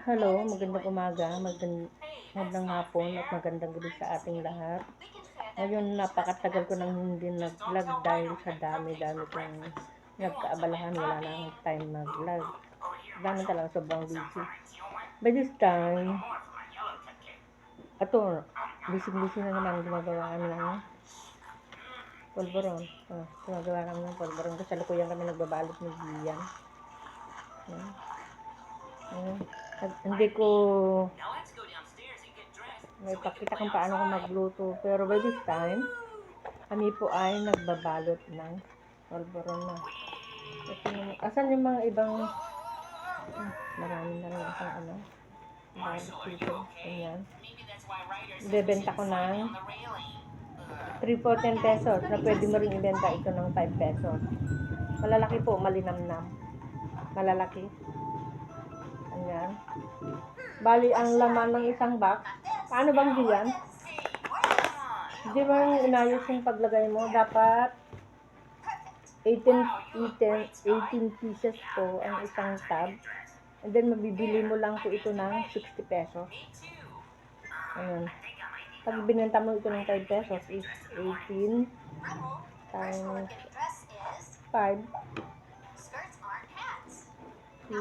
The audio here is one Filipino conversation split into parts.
Hello, magandang umaga, magandang hapon at magandang gabi sa ating lahat. Ngayon, napakatagal ko nang hindi nag-vlog dahil sa dami-dami kong nagkaabalahan, wala na akong time mag-vlog. Dami talaga, sobrang busy. By this time, ito, busy na naman, gumagawa kami ng polvoron. Gumagawa kami ng polvoron. Kasalukuyan kami nagbabalot ng giyan. Hindi ko may pakita kung paano ko magluto. Pero by this time, kami po ay nagbabalot ng polvoron na. Asan yung mga ibang marami na rin akong balot dito. Ganyan. Ibebenta ko ng 3 for 10 pesos na pwede mo rin ibenta ito ng 5 pesos. Malalaki po, malinamnam. Malalaki. Ganyan. Bali, ang laman ng isang box. Paano bang diyan? Di ba inayos yung paglagay mo? Dapat 18 pieces po ang isang tab. And then, mabibili mo lang po ito ng 60 pesos. Ayan. Pag binenta mo ito ng 5 pesos is 18 times 5. 2,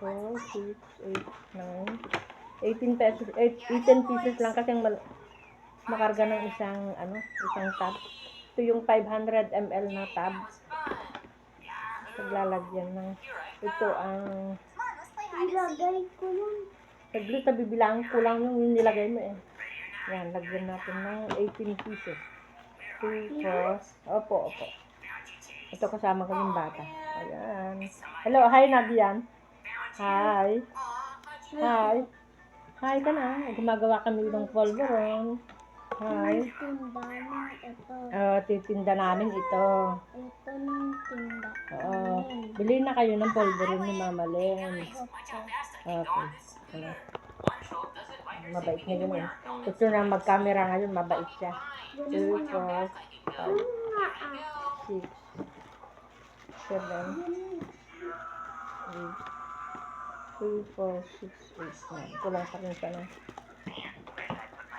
4, 6, 8, 9. 18 pesos, 18 pieces lang kasi makarga ng isang tab. Ito yung 500 ml na tab. Paglalagyan ng ito ang Ilagay ko yun. saglit na bibilang kulang yung nilagay mo eh. Yan, lagyan natin ng 18 pieces. 2, 4. Opo. Ito kasama ko yung bata. Ayan. Hello, hi Nabian. Hi. Hi ka na. Gumagawa kami ng polvoron. Hi. Titinda namin ito. Ito ng tinda. Oo. Bili na kayo ng polvoron ni Mama Len. Okay. Mabait na yun eh. Gusto na mag-camera ngayon, mabait siya. 2, 4, 5, 6, 7, 8, 2, 4, 6, 8, 9. Kulang pa rin siya.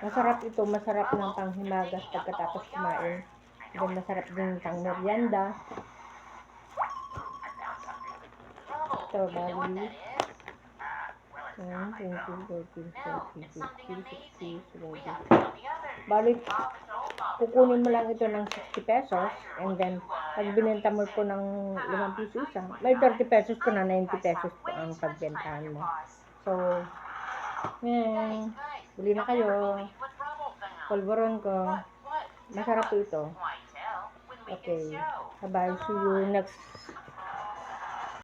Masarap ito, masarap ng panghimagas pagkatapos kumain. Then masarap din pang merienda. Ito, bali. 10, 20, 30, 40, 50, 60, 70. Bali, kukunin mo lang ito ng 60 pesos. And then, pag binenta mo po ng 5 piso isa, may 30 pesos ko na 90 pesos po ang pagbentahan mo. So, bili na kayo. Polvoron ko. Masarap po ito. Okay. Bye-bye. See you next